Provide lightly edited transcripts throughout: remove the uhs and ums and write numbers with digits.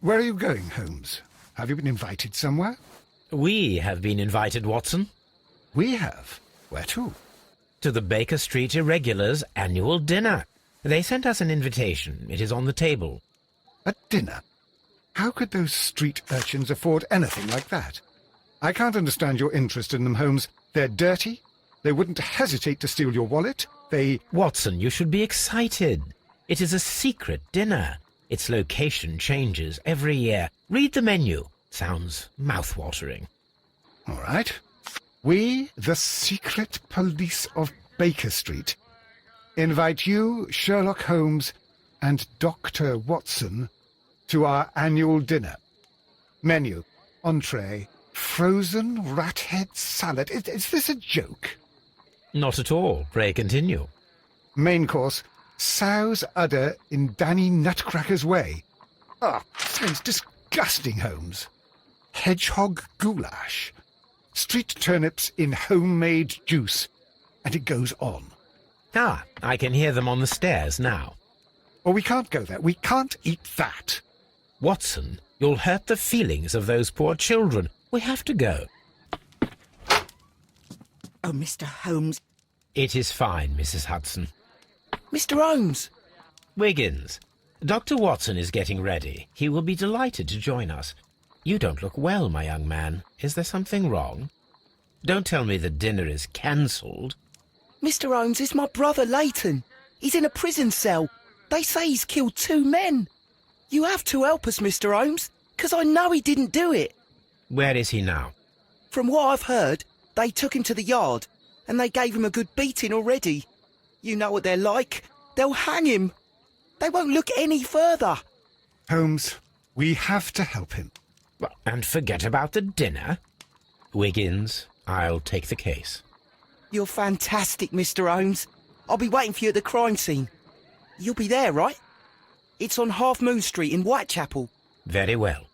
Where are you going, Holmes? Have you been invited somewhere? We have been invited, Watson. We have? Where to? To the Baker Street Irregulars' annual dinner. They sent us an invitation. It is on the table. A dinner? How could those street urchins afford anything like that? I can't understand your interest in them, Holmes. They're dirty. They wouldn't hesitate to steal your wallet. Watson, you should be excited. It is a secret dinner. Its location changes every year. Read the menu. Sounds mouth-watering. All right. We, the secret police of Baker Street, invite you, Sherlock Holmes, and Dr. Watson to our annual dinner. Menu, entree, frozen rat head salad. Is this a joke? Not at all. Pray continue. Main course, sow's udder in Danny Nutcracker's way. Sounds disgusting, Holmes. Hedgehog goulash. Street turnips in homemade juice. And it goes on. I can hear them on the stairs now. Oh, we can't go there. We can't eat that. Watson, you'll hurt the feelings of those poor children. We have to go. Oh, Mr. Holmes. It is fine, Mrs. Hudson. Mr. Holmes! Wiggins, Dr. Watson is getting ready. He will be delighted to join us. You don't look well, my young man. Is there something wrong? Don't tell me the dinner is cancelled. Mr. Holmes, it's my brother Leighton. He's in a prison cell. They say he's killed 2 men. You have to help us, Mr. Holmes, 'cause I know he didn't do it. Where is he now? From what I've heard, they took him to the yard, and they gave him a good beating already. You know what they're like. They'll hang him. They won't look any further. Holmes, we have to help him. And forget about the dinner? Wiggins, I'll take the case. You're fantastic, Mr. Holmes. I'll be waiting for you at the crime scene. You'll be there, right? It's on Half Moon Street in Whitechapel. Very well.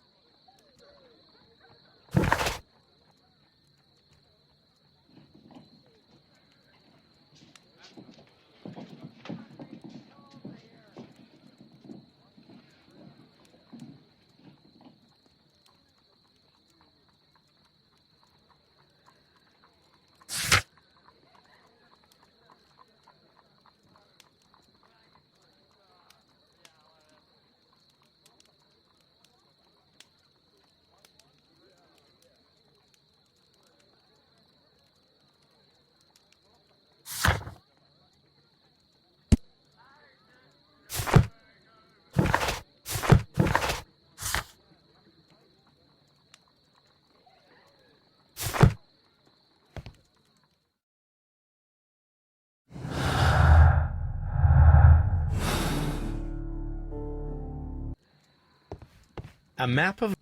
A map of...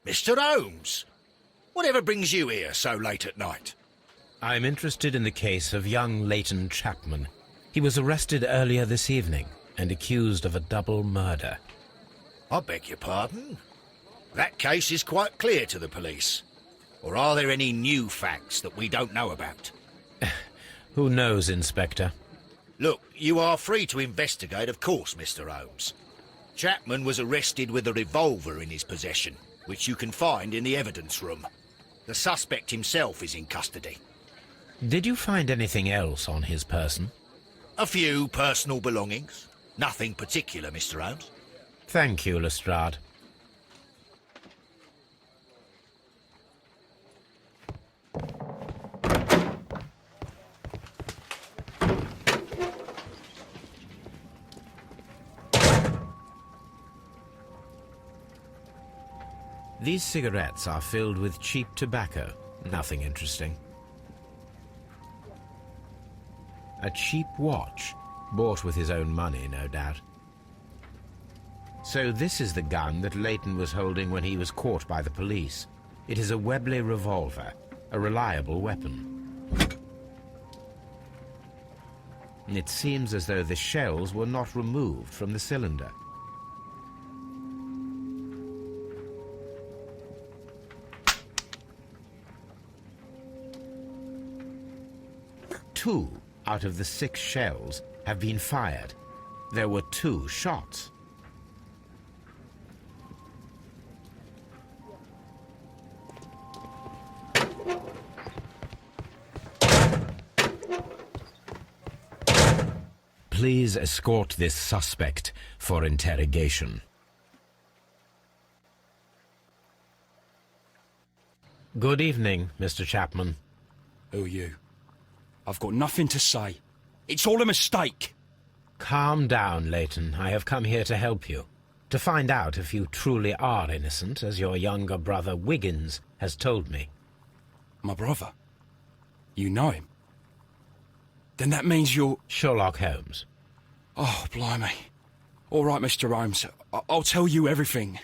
Mr. Holmes, whatever brings you here so late at night? I'm interested in the case of young Leighton Chapman. He was arrested earlier this evening and accused of a double murder. I beg your pardon? That case is quite clear to the police. Or are there any new facts that we don't know about? Who knows, Inspector? Look, you are free to investigate, of course, Mr. Holmes. Chapman was arrested with a revolver in his possession, which you can find in the evidence room. The suspect himself is in custody. Did you find anything else on his person? A few personal belongings. Nothing particular, Mr. Holmes. Thank you, Lestrade. These cigarettes are filled with cheap tobacco. Nothing interesting. A cheap watch, bought with his own money, no doubt. So this is the gun that Leighton was holding when he was caught by the police. It is a Webley revolver, a reliable weapon. It seems as though the shells were not removed from the cylinder. Two out of the 6 shells have been fired. There were 2 shots. Please escort this suspect for interrogation. Good evening, Mr. Chapman. Who are you? I've got nothing to say. It's all a mistake. Calm down, Leighton. I have come here to help you. To find out if you truly are innocent, as your younger brother Wiggins has told me. My brother? You know him? Then that means you're... Sherlock Holmes. Oh, blimey. All right, Mr. Holmes. I'll tell you everything.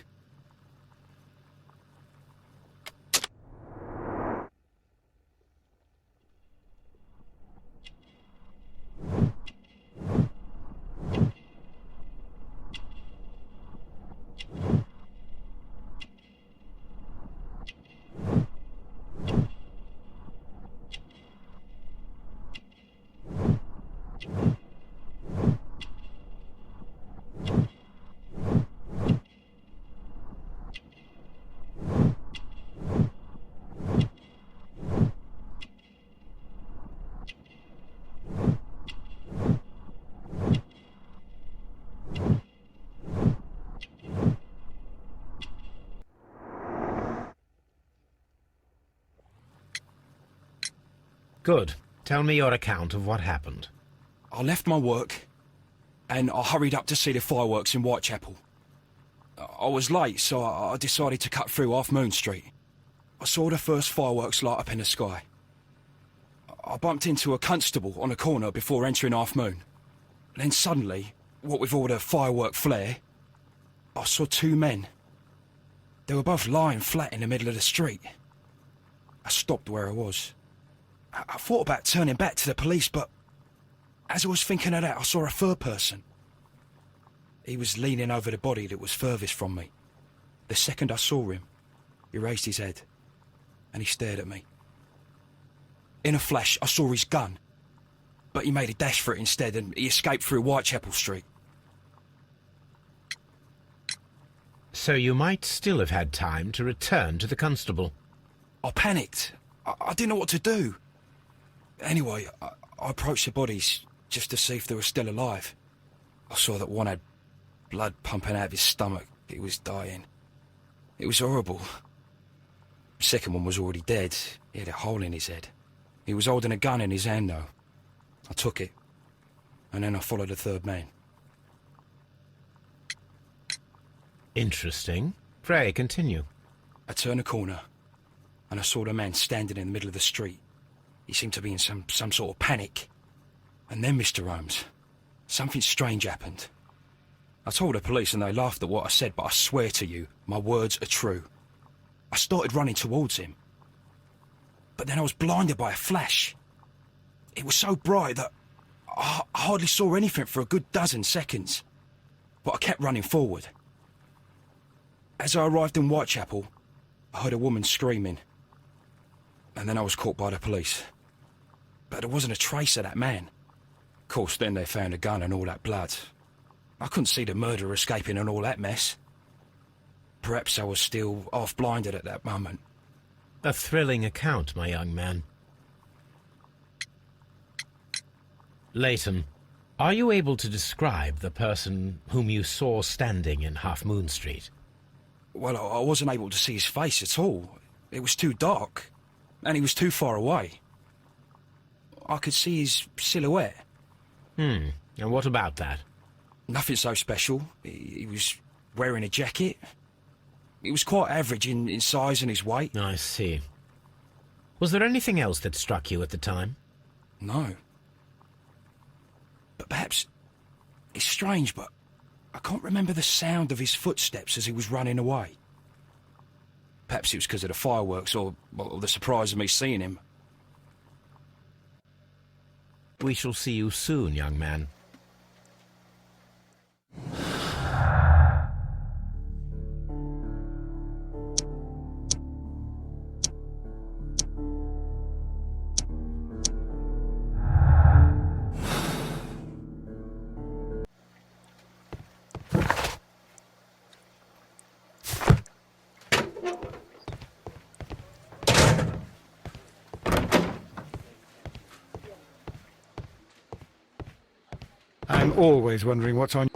Good. Tell me your account of what happened. I left my work and I hurried up to see the fireworks in Whitechapel. I was late, so I decided to cut through Half Moon Street. I saw the first fireworks light up in the sky. I bumped into a constable on a corner before entering Half Moon. Then suddenly, what with all the firework flare, I saw 2 men. They were both lying flat in the middle of the street. I stopped where I was. I thought about turning back to the police, but as I was thinking of that, I saw a third person. He was leaning over the body that was furthest from me. The second I saw him, he raised his head and he stared at me. In a flash, I saw his gun, but he made a dash for it instead and he escaped through Whitechapel Street. So you might still have had time to return to the constable. I panicked. I didn't know what to do. Anyway, I approached the bodies just to see if they were still alive. I saw that one had blood pumping out of his stomach. He was dying. It was horrible. The second one was already dead. He had a hole in his head. He was holding a gun in his hand, though. I took it, and then I followed the third man. Interesting. Pray, continue. I turned a corner, and I saw the man standing in the middle of the street. He seemed to be in some sort of panic. And then, Mr. Holmes, something strange happened. I told the police and they laughed at what I said, but I swear to you, my words are true. I started running towards him. But then I was blinded by a flash. It was so bright that I hardly saw anything for a good dozen seconds. But I kept running forward. As I arrived in Whitechapel, I heard a woman screaming. And then I was caught by the police. But there wasn't a trace of that man. Of course, then they found a gun and all that blood. I couldn't see the murderer escaping and all that mess. Perhaps I was still half-blinded at that moment. A thrilling account, my young man. Leighton, are you able to describe the person whom you saw standing in Half Moon Street? Well, I wasn't able to see his face at all. It was too dark, and he was too far away. I could see his silhouette. And what about that? Nothing so special. He was wearing a jacket. He was quite average in size and his weight. I see. Was there anything else that struck you at the time? No. But perhaps... It's strange, but I can't remember the sound of his footsteps as he was running away. Perhaps it was because of the fireworks or the surprise of me seeing him. We shall see you soon, young man. I'm always wondering what's on...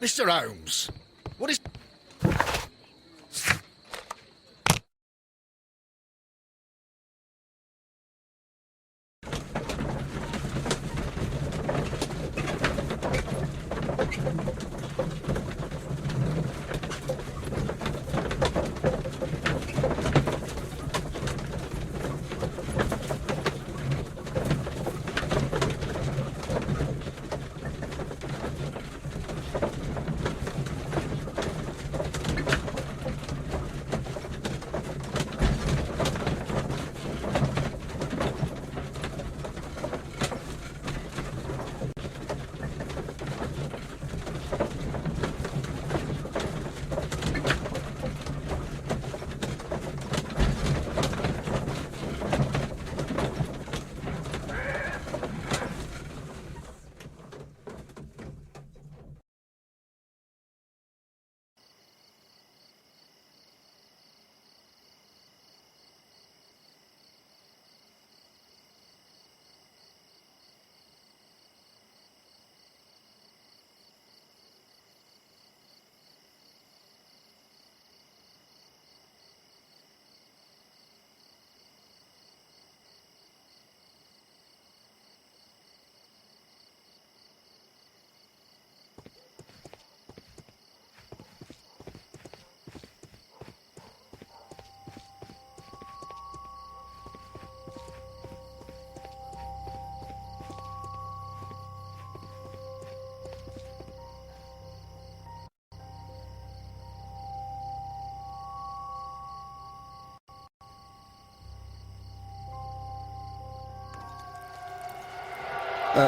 Mr. Holmes, what is...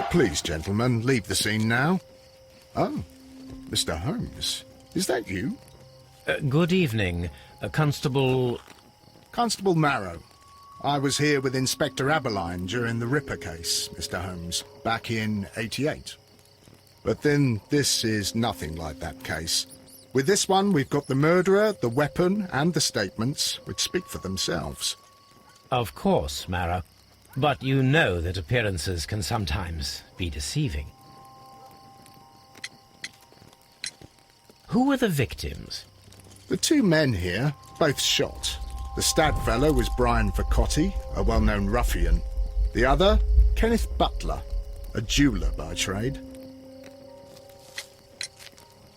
Please, gentlemen, leave the scene now. Oh, Mr. Holmes, is that you? Good evening, Constable... Constable Marrow. I was here with Inspector Aberline during the Ripper case, Mr. Holmes, back in '88. But then this is nothing like that case. With this one, we've got the murderer, the weapon, and the statements, which speak for themselves. Of course, Marrow. But you know that appearances can sometimes be deceiving. Who were the victims? The two men here, both shot. The stab fellow was Brian Vercotti, a well-known ruffian. The other, Kenneth Butler, a jeweller by trade.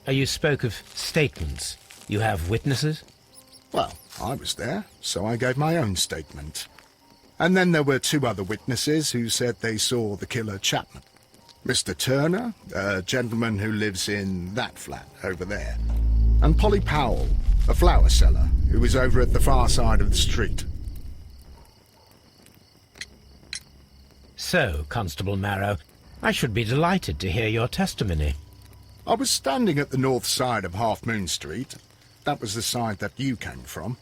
You spoke of statements. You have witnesses? Well, I was there, so I gave my own statement. And then there were two other witnesses who said they saw the killer Chapman. Mr. Turner, a gentleman who lives in that flat over there. And Polly Powell, a flower seller, who was over at the far side of the street. So, Constable Marrow, I should be delighted to hear your testimony. I was standing at the north side of Half Moon Street. That was the side that you came from.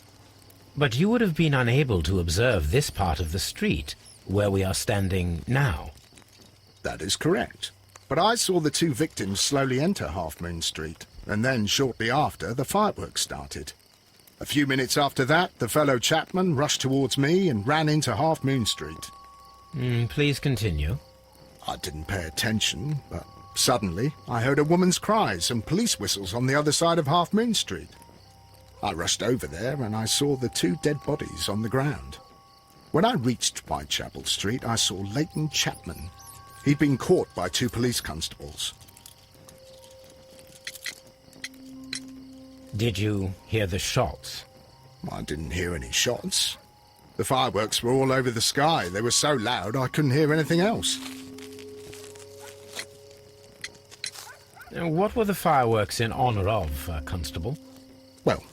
But you would have been unable to observe this part of the street, where we are standing now. That is correct. But I saw the two victims slowly enter Half Moon Street, and then shortly after, the fireworks started. A few minutes after that, the fellow Chapman rushed towards me and ran into Half Moon Street. Please continue. I didn't pay attention, but suddenly I heard a woman's cries and police whistles on the other side of Half Moon Street. I rushed over there and I saw the two dead bodies on the ground. When I reached Whitechapel Street, I saw Leighton Chapman. He'd been caught by two police constables. Did you hear the shots? I didn't hear any shots. The fireworks were all over the sky. They were so loud I couldn't hear anything else. What were the fireworks in honour of, Constable? Well,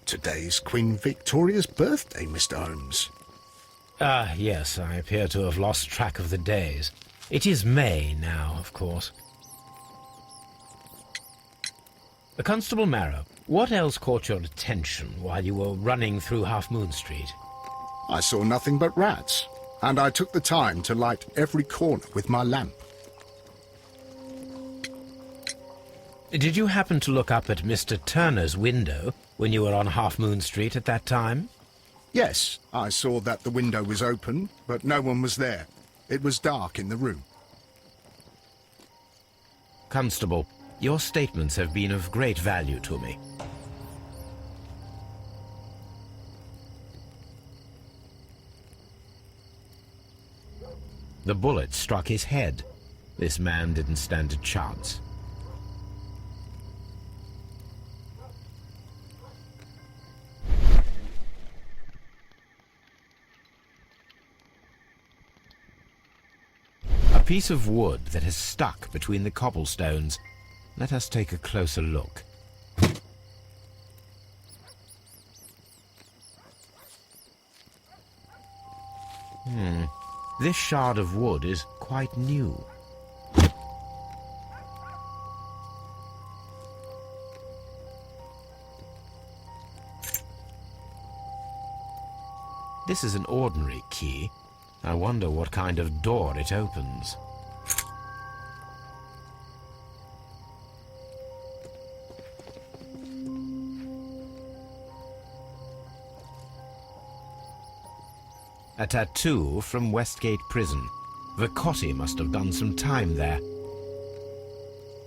today's Queen Victoria's birthday, Mr. Holmes. Ah, yes, I appear to have lost track of the days. It is May now, of course. Constable Marrow, what else caught your attention while you were running through Half Moon Street? I saw nothing but rats, and I took the time to light every corner with my lamp. Did you happen to look up at Mr. Turner's window when you were on Half Moon Street at that time? Yes, I saw that the window was open, but no one was there. It was dark in the room. Constable, your statements have been of great value to me. The bullet struck his head. This man didn't stand a chance. A piece of wood that has stuck between the cobblestones. Let us take a closer look. This shard of wood is quite new. This is an ordinary key. I wonder what kind of door it opens. A tattoo from Westgate Prison. Vercotti must have done some time there.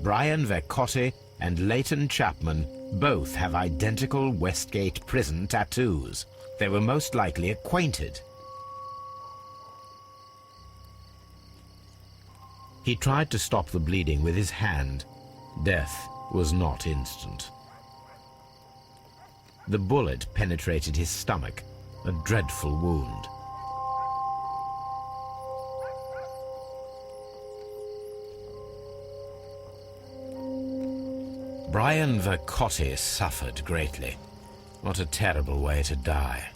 Brian Vercotti and Leighton Chapman both have identical Westgate Prison tattoos. They were most likely acquainted. He tried to stop the bleeding with his hand. Death was not instant. The bullet penetrated his stomach, a dreadful wound. Brian Vercotti suffered greatly. What a terrible way to die.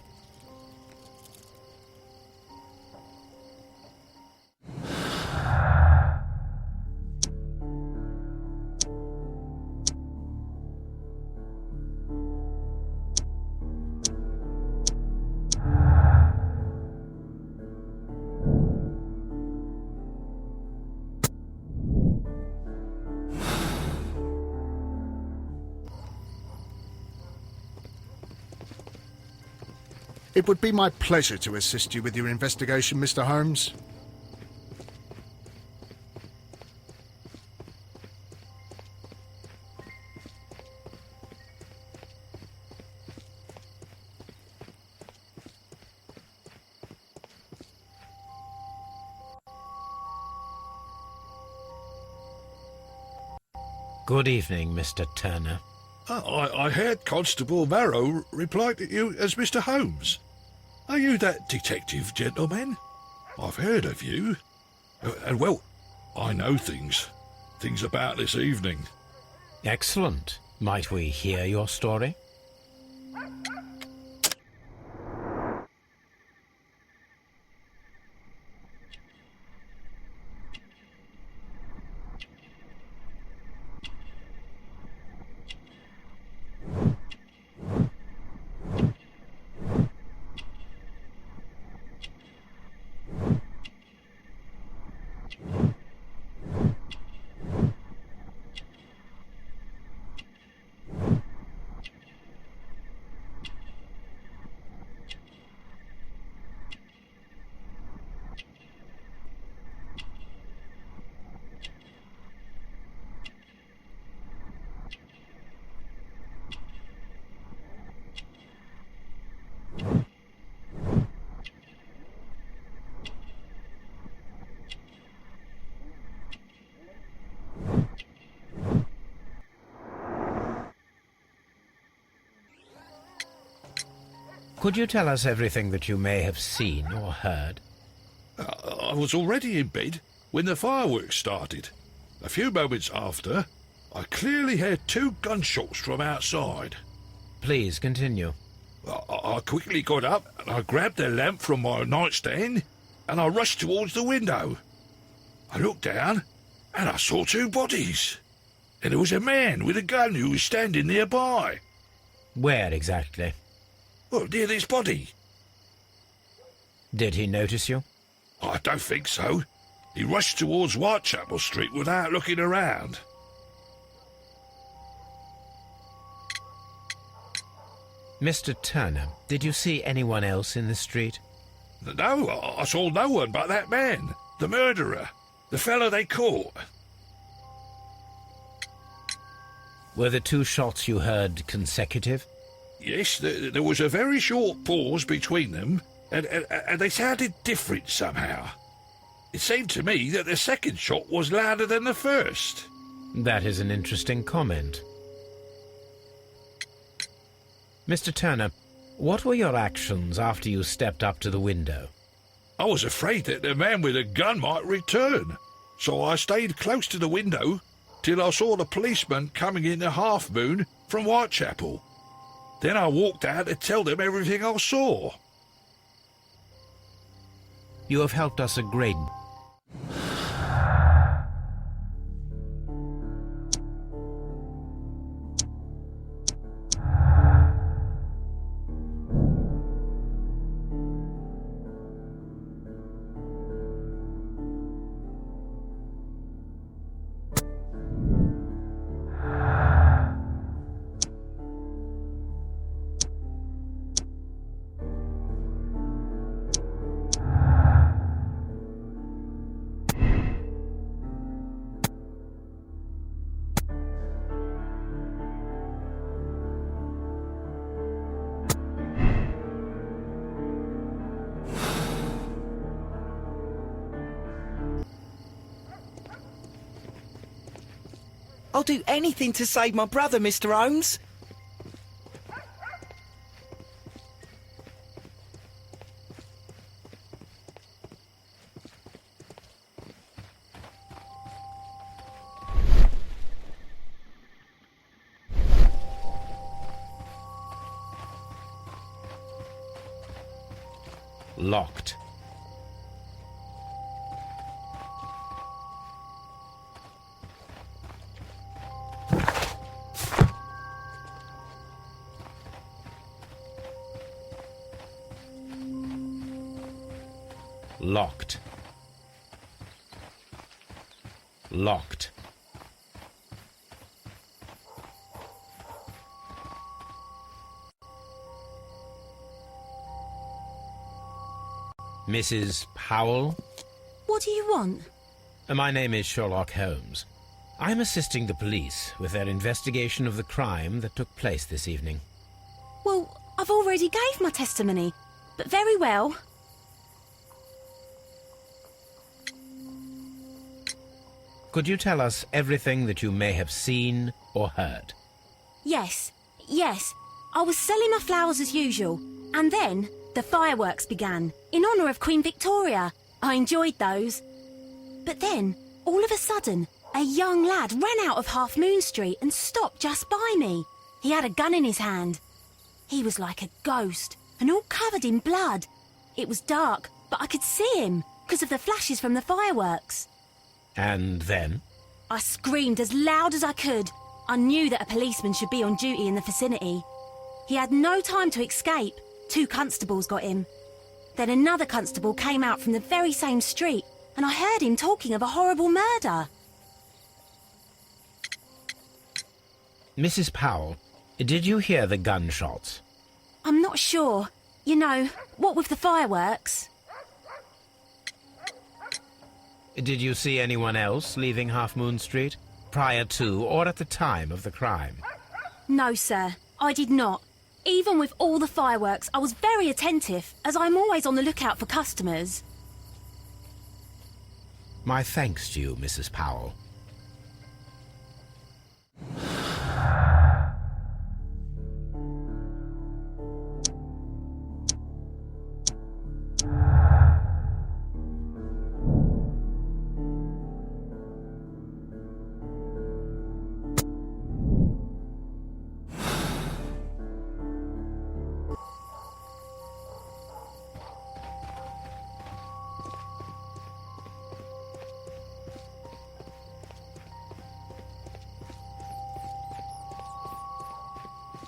It would be my pleasure to assist you with your investigation, Mr. Holmes. Good evening, Mr. Turner. I heard Constable Marrow reply to you as Mr. Holmes. Are you that detective gentleman? I've heard of you. And, well, I know things about this evening. Excellent. Might we hear your story? Could you tell us everything that you may have seen or heard? I was already in bed when the fireworks started. A few moments after, I clearly heard 2 gunshots from outside. Please continue. I quickly got up and I grabbed the lamp from my nightstand and I rushed towards the window. I looked down and I saw 2 bodies. And there was a man with a gun who was standing nearby. Where exactly? Well, near this body. Did he notice you? I don't think so. He rushed towards Whitechapel Street without looking around. Mr. Turner, did you see anyone else in the street? No, I saw no one but that man, the murderer, the fellow they caught. Were the 2 shots you heard consecutive? Yes, there was a very short pause between them, and they sounded different somehow. It seemed to me that the second shot was louder than the first. That is an interesting comment. Mr. Turner, what were your actions after you stepped up to the window? I was afraid that the man with a gun might return, so I stayed close to the window till I saw the policeman coming in the Half Moon from Whitechapel. Then I walked out to tell them everything I saw. You have helped us a great... I'll do anything to save my brother, Mr. Holmes. Locked. Locked. Locked. Mrs. Powell? What do you want? My name is Sherlock Holmes. I'm assisting the police with their investigation of the crime that took place this evening. Well, I've already gave my testimony, but very well. Could you tell us everything that you may have seen or heard? Yes. I was selling my flowers as usual, and then the fireworks began, in honour of Queen Victoria. I enjoyed those. But then, all of a sudden, a young lad ran out of Half Moon Street and stopped just by me. He had a gun in his hand. He was like a ghost, and all covered in blood. It was dark, but I could see him, because of the flashes from the fireworks. And then? I screamed as loud as I could. I knew that a policeman should be on duty in the vicinity. He had no time to escape. 2 constables got him. Then another constable came out from the very same street, and I heard him talking of a horrible murder. Mrs. Powell, did you hear the gunshots? I'm not sure. You know, what with the fireworks? Did you see anyone else leaving Half Moon Street, prior to or at the time of the crime? No, sir, I did not. Even with all the fireworks, I was very attentive, as I'm always on the lookout for customers. My thanks to you, Mrs. Powell.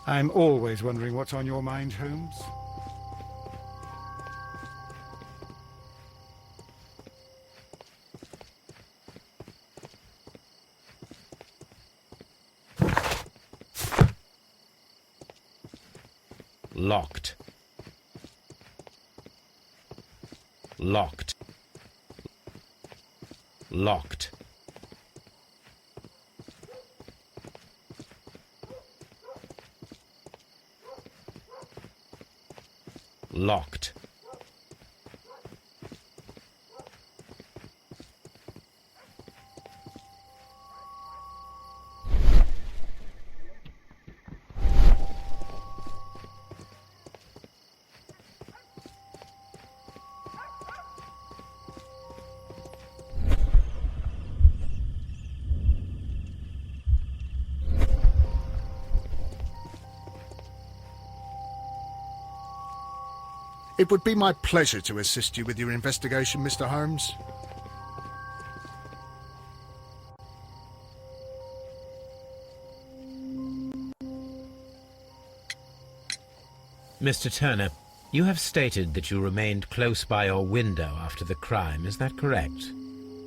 I'm always wondering what's on your mind, Holmes. Locked. Locked. Locked. Locked. It would be my pleasure to assist you with your investigation, Mr. Holmes. Mr. Turner, you have stated that you remained close by your window after the crime, is that correct?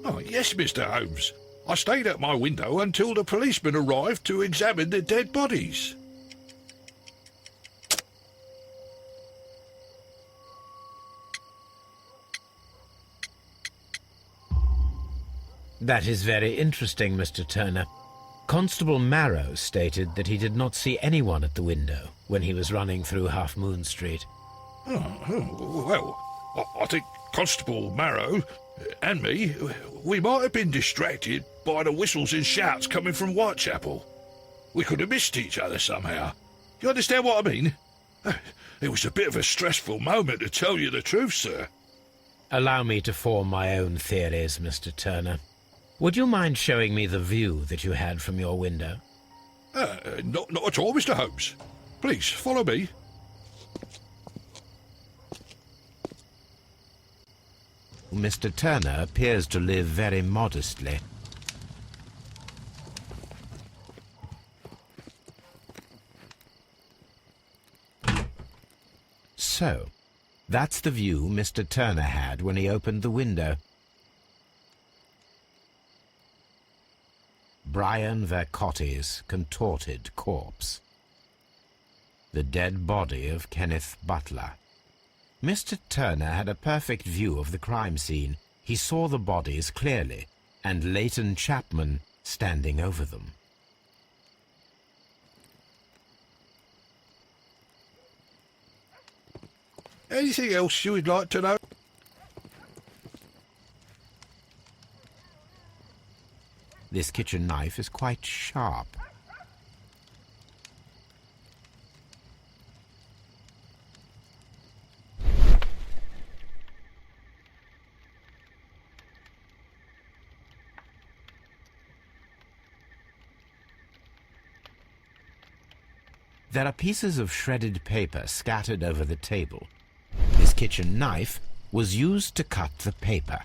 Oh, yes, Mr. Holmes. I stayed at my window until the policeman arrived to examine the dead bodies. That is very interesting, Mr. Turner. Constable Marrow stated that he did not see anyone at the window when he was running through Half Moon Street. Well, I think Constable Marrow and me, we might have been distracted by the whistles and shouts coming from Whitechapel. We could have missed each other somehow. You understand what I mean? It was a bit of a stressful moment, to tell you the truth, sir. Allow me to form my own theories, Mr. Turner. Would you mind showing me the view that you had from your window? Not at all, Mr. Holmes. Please, follow me. Mr. Turner appears to live very modestly. So, that's the view Mr. Turner had when he opened the window. Brian Vercotti's contorted corpse. The dead body of Kenneth Butler. Mr. Turner had a perfect view of the crime scene. He saw the bodies clearly, and Leighton Chapman standing over them. Anything else you would like to know? This kitchen knife is quite sharp. There are pieces of shredded paper scattered over the table. This kitchen knife was used to cut the paper.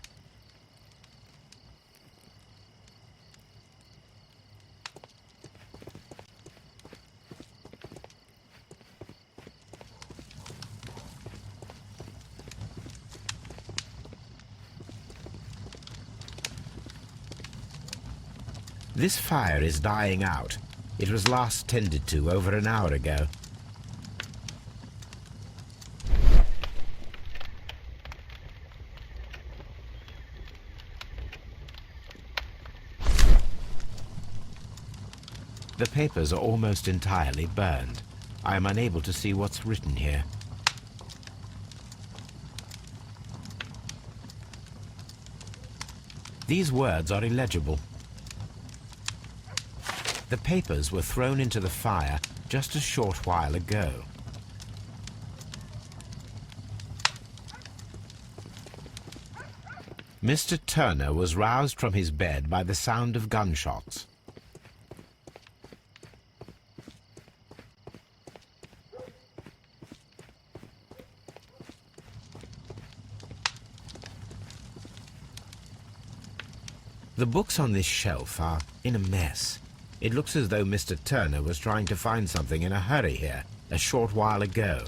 This fire is dying out. It was last tended to over an hour ago. The papers are almost entirely burned. I am unable to see what's written here. These words are illegible. The papers were thrown into the fire just a short while ago. Mr. Turner was roused from his bed by the sound of gunshots. The books on this shelf are in a mess. It looks as though Mr. Turner was trying to find something in a hurry here, a short while ago.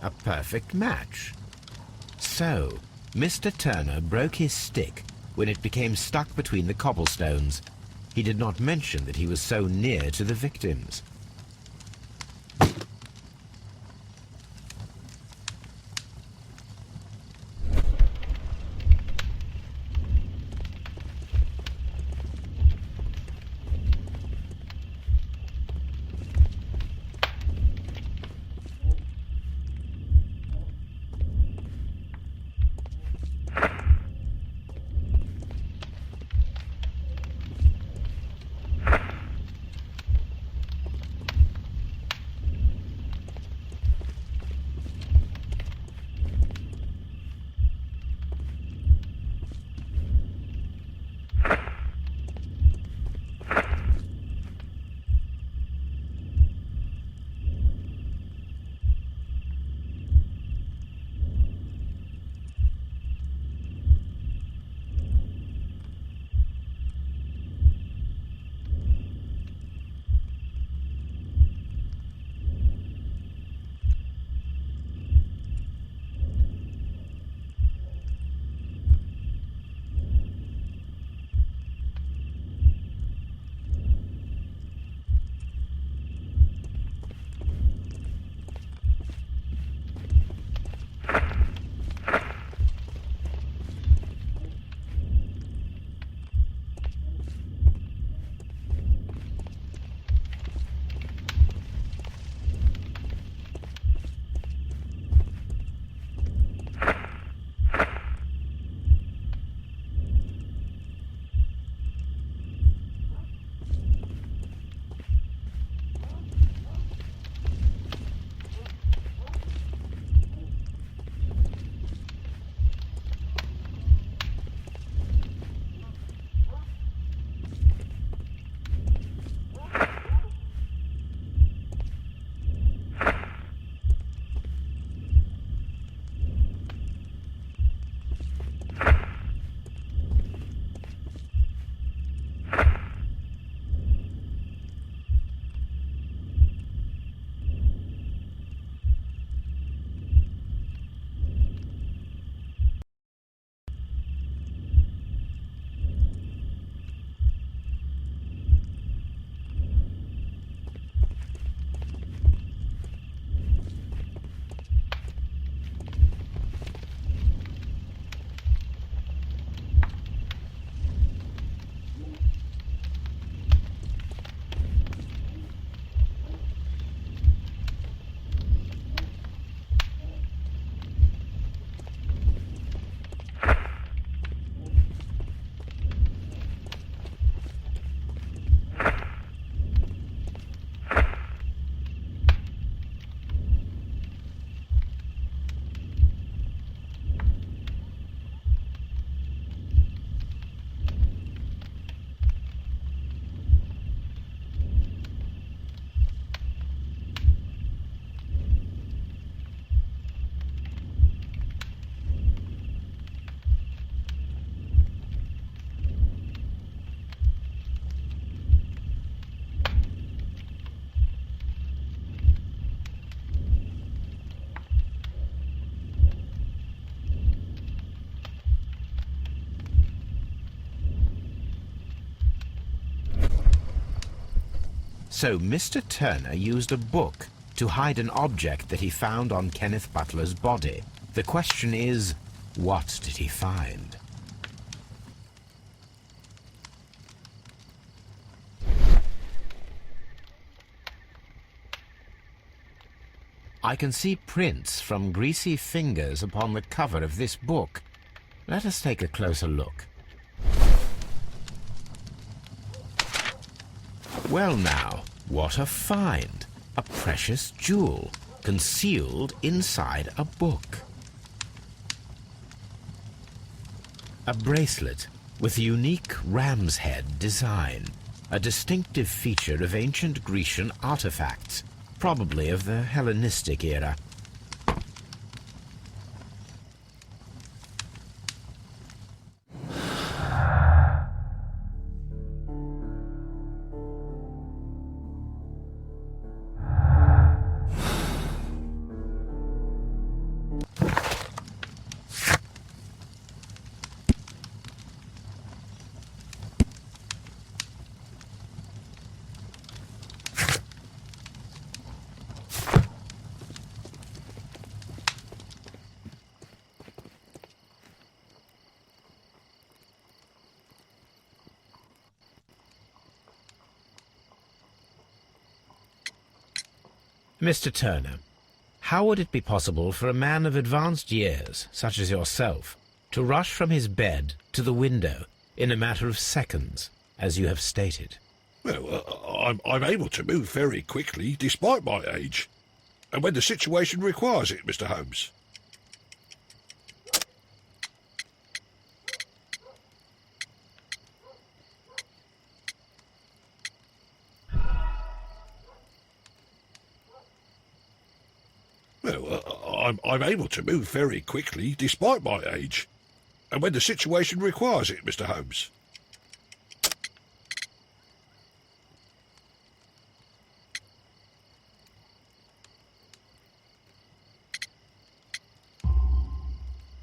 A perfect match. So, Mr. Turner broke his stick when it became stuck between the cobblestones. He did not mention that he was so near to the victims. So Mr. Turner used a book to hide an object that he found on Kenneth Butler's body. The question is, what did he find? I can see prints from greasy fingers upon the cover of this book. Let us take a closer look. Well now, what a find! A precious jewel, concealed inside a book. A bracelet with a unique ram's head design. a distinctive feature of ancient Grecian artifacts, probably of the Hellenistic era. Mr. Turner, how would it be possible for a man of advanced years, such as yourself, to rush from his bed to the window in a matter of seconds, as you have stated? Well, I'm able to move very quickly, despite my age. And when the situation requires it, Mr. Holmes. Well, I'm able to move very quickly, despite my age. And when the situation requires it, Mr. Holmes.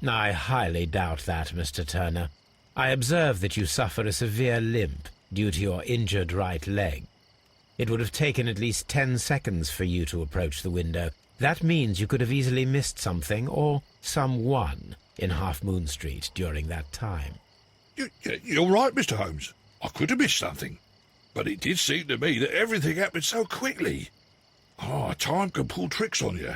I highly doubt that, Mr. Turner. I observe that you suffer a severe limp due to your injured right leg. It would have taken at least 10 seconds for you to approach the window. That means you could have easily missed something, or someone, in Half Moon Street during that time. You're right, Mr. Holmes. I could have missed something. But it did seem to me that everything happened so quickly. Time can pull tricks on you.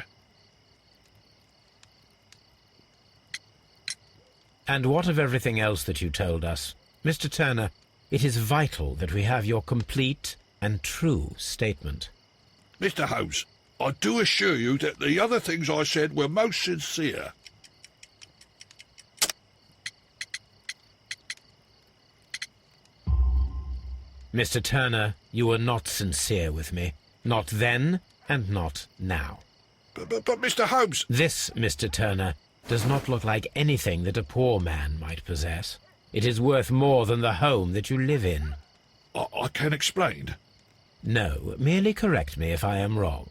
And what of everything else that you told us? Mr. Turner, it is vital that we have your complete and true statement. Mr. Holmes, I do assure you that the other things I said were most sincere. Mr. Turner, you were not sincere with me. Not then, and not now. But Mr. Holmes... This, Mr. Turner, does not look like anything that a poor man might possess. It is worth more than the home that you live in. I can explain. No, merely correct me if I am wrong.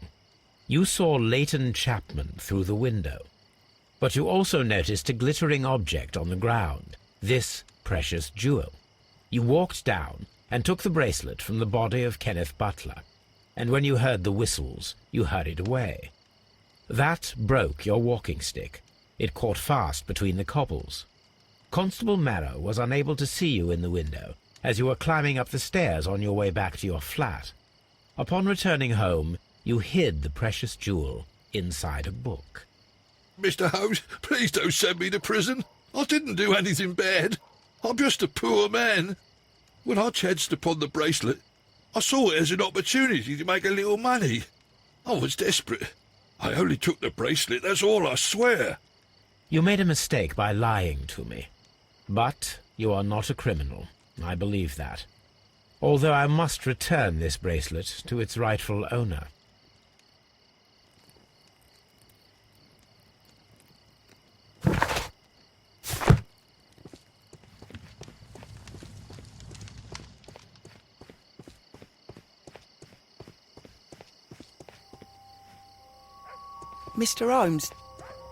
You saw Leighton Chapman through the window, but you also noticed a glittering object on the ground, this precious jewel. You walked down and took the bracelet from the body of Kenneth Butler, and when you heard the whistles, you hurried away. That broke your walking stick. It caught fast between the cobbles. Constable Marrow was unable to see you in the window, as you were climbing up the stairs on your way back to your flat. Upon returning home, you hid the precious jewel inside a book. Mr. Holmes, please don't send me to prison. I didn't do anything bad. I'm just a poor man. When I chanced upon the bracelet, I saw it as an opportunity to make a little money. I was desperate. I only took the bracelet, that's all, I swear. You made a mistake by lying to me. But you are not a criminal. I believe that. Although I must return this bracelet to its rightful owner. Mr. Holmes,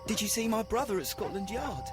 did you see my brother at Scotland Yard?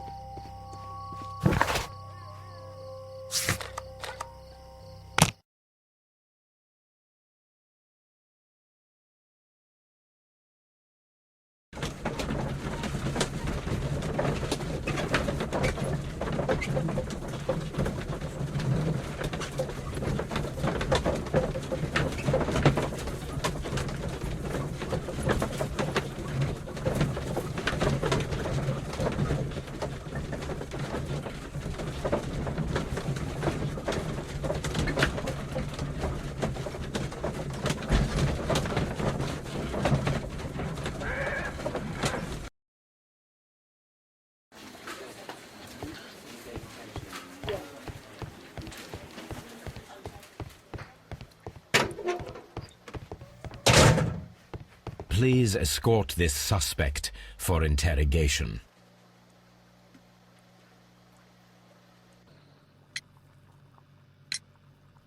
please escort this suspect for interrogation?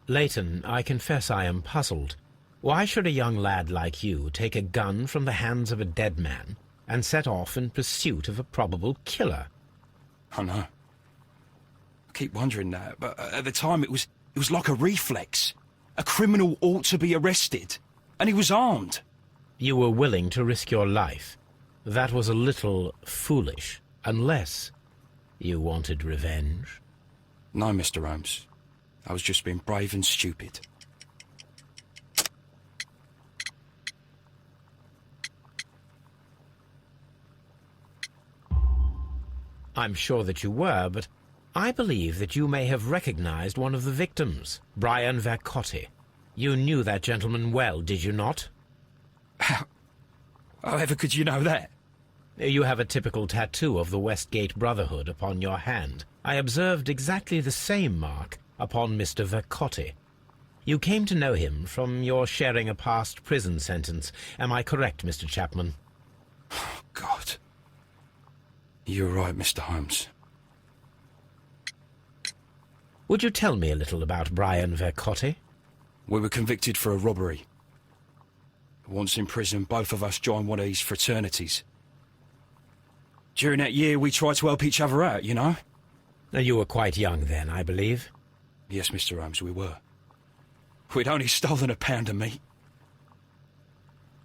Leighton, I confess I am puzzled. Why should a young lad like you take a gun from the hands of a dead man and set off in pursuit of a probable killer? I know. I keep wondering that, but at the time it was like a reflex. A criminal ought to be arrested, and he was armed. You were willing to risk your life. That was a little foolish, unless you wanted revenge. No, Mr. Holmes. I was just being brave and stupid. I'm sure that you were, but I believe that you may have recognized one of the victims, Brian Vercotti. You knew that gentleman well, did you not? However could you know that? You have a typical tattoo of the Westgate Brotherhood upon your hand. I observed exactly the same mark upon Mr. Vercotti. You came to know him from your sharing a past prison sentence. Am I correct, Mr. Chapman? Oh, God. You're right, Mr. Holmes. Would you tell me a little about Brian Vercotti? We were convicted for a robbery. Once in prison, both of us joined one of these fraternities. During that year, we tried to help each other out, you know? You were quite young then, I believe. Yes, Mr. Holmes, we were. We'd only stolen a pound of meat.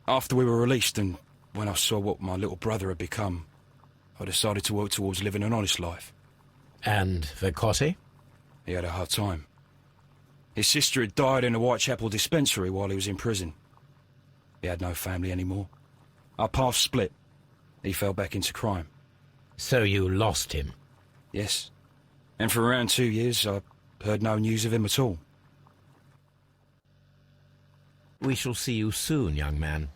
After we were released, and when I saw what my little brother had become, I decided to work towards living an honest life. And Vercotti? He had a hard time. His sister had died in a Whitechapel dispensary while he was in prison. He had no family anymore. Our paths split. He fell back into crime. So you lost him? Yes. And for around 2 years, I heard no news of him at all. We shall see you soon, young man.